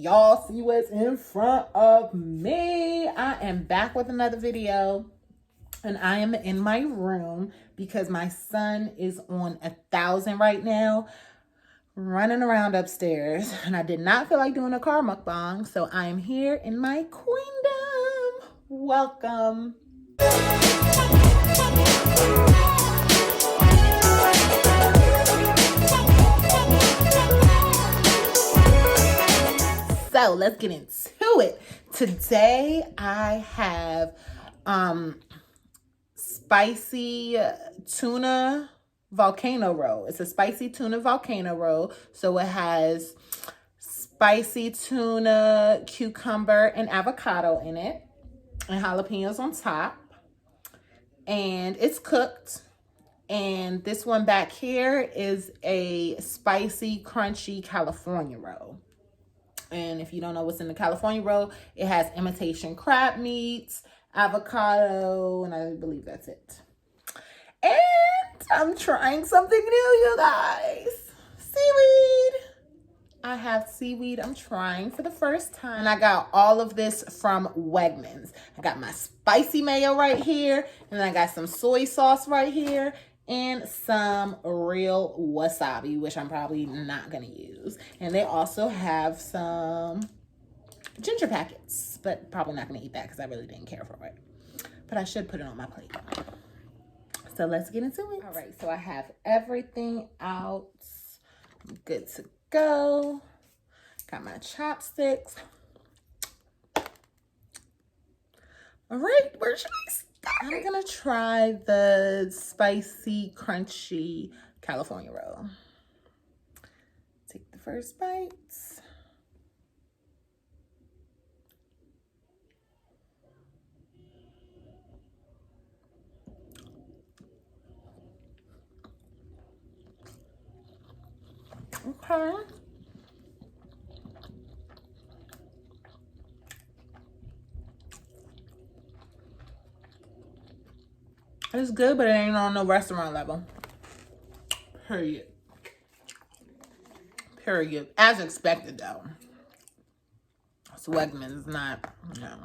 y'all see what's in front of me. I am back with another video, and I am in my room because my son is on 1,000 right now, running around upstairs, and I did not feel like doing a car mukbang, so I am here in my queendom. Welcome. So let's get into it. Today I have spicy tuna volcano roll. It's a spicy tuna volcano roll. So it has spicy tuna, cucumber, and avocado in it, and jalapenos on top. And it's cooked. And this one back here is a spicy, crunchy California roll. And if you don't know what's in the California roll, it has imitation crab meats, avocado, and I believe that's it. And I'm trying something new, you guys. Seaweed. I have seaweed I'm trying for the first time. And I got all of this from Wegmans. I got my spicy mayo right here, and I got some soy sauce right here, and some real wasabi, which I'm probably not gonna use. And they also have some ginger packets, but probably not gonna eat that because I really didn't care for it. But I should put it on my plate. So let's get into it. All right, so I have everything out. I'm good to go. Got my chopsticks. All right, where should I start? I'm gonna try the spicy, crunchy California roll. Take the first bite. Okay. It's good, but it ain't on no restaurant level. Period. Period. As expected, though. It's Wegmans, not, no.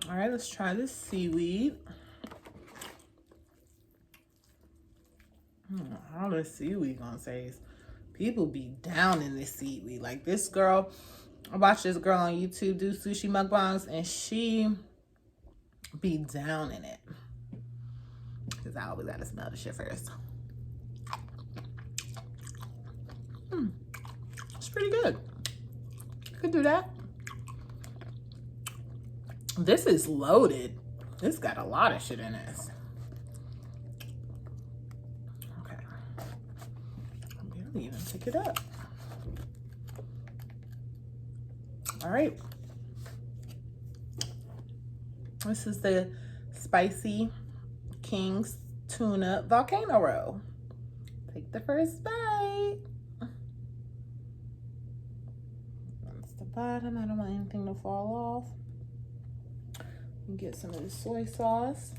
All right, let's try this seaweed. All this seaweed gonna taste. People be down in this seaweed. Like this girl, I watched this girl on YouTube do sushi mukbangs, and she be down in it. Because I always gotta smell the shit first. It's pretty good. Could do that. This is loaded. This got a lot of shit in this. Okay. I barely even pick it up. All right. This is the Spicy King's Tuna Volcano Roll. Take the first bite. That's the bottom. I don't want anything to fall off. Get some of the soy sauce.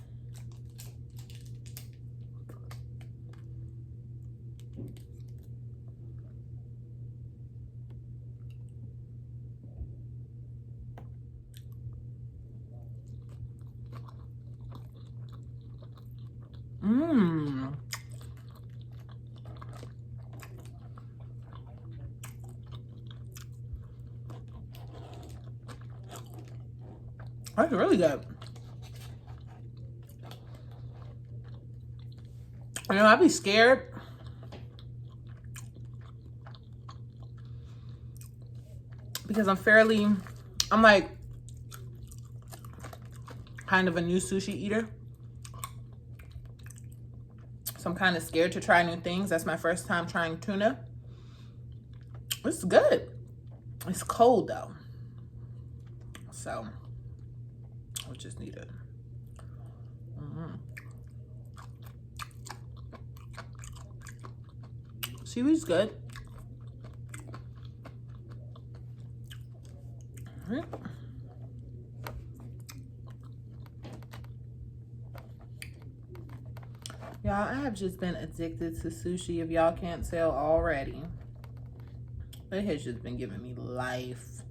That's really good. You know, I'd be scared because I'm like kind of a new sushi eater. So I'm kind of scared to try new things. That's my first time trying tuna. It's good. It's cold though. So we just need it. Seaweed's good. All right. Y'all, I have just been addicted to sushi, if y'all can't tell already. It has just been giving me life.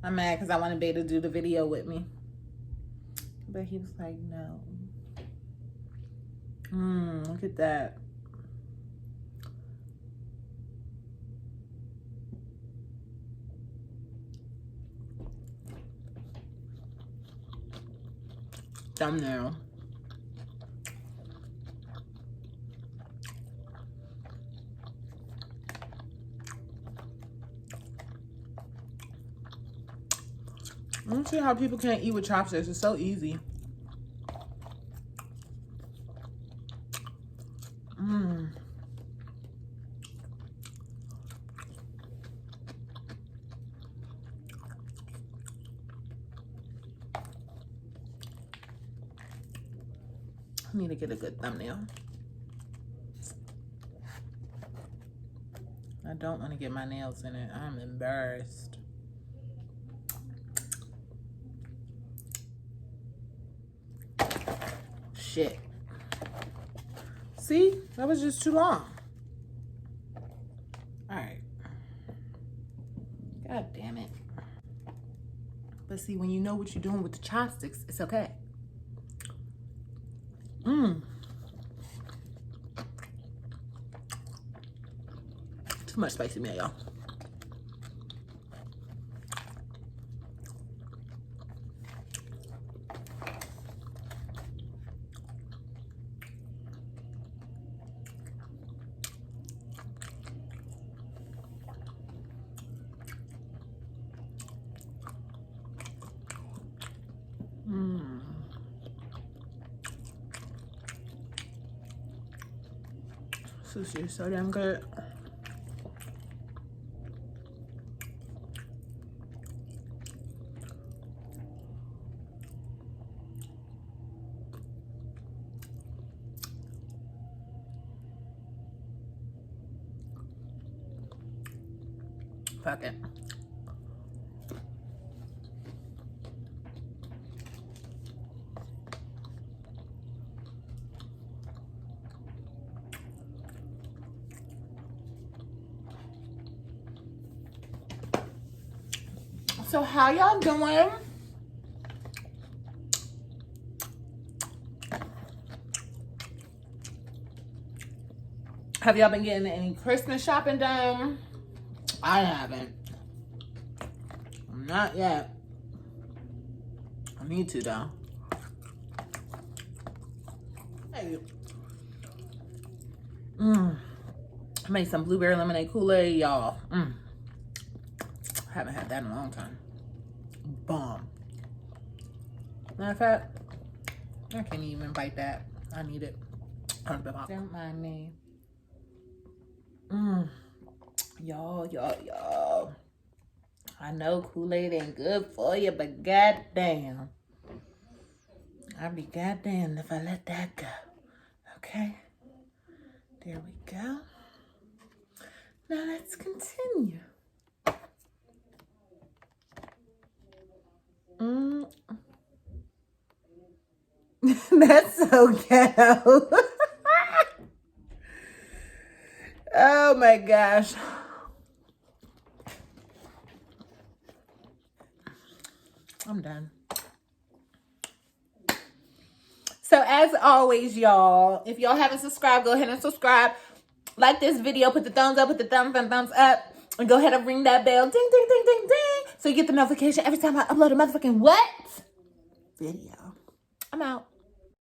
I'm mad because I wanted Bay to do the video with me. But he was like, no. Look at that. Thumbnail. I don't see how people can't eat with chopsticks. It's so easy. I need to get a good thumbnail. I don't want to get my nails in it. I'm embarrassed. Shit. See? That was just too long. Alright. God damn it. But see, when you know what you're doing with the chopsticks, it's okay. Too much spicy meal, y'all. Sushi is so damn good. Fuck it. So how y'all doing? Have y'all been getting any Christmas shopping done? I haven't. Not yet. I need to though. Hey. I made some blueberry lemonade Kool-Aid, y'all. Haven't had that in a long time. Bomb. Matter of fact, I can't even bite that. I need it. Don't mind me. Y'all. I know Kool-Aid ain't good for you, but goddamn. I'd be goddamn if I let that go. Okay? There we go. Now let's continue. That's so ghetto. Oh my gosh. I'm done. So as always, y'all, if y'all haven't subscribed, go ahead and subscribe. Like this video, put the thumbs up, put the thumbs up, and go ahead and ring that bell. Ding, ding, ding, ding, ding. So you get the notification every time I upload a motherfucking what? Video. I'm out.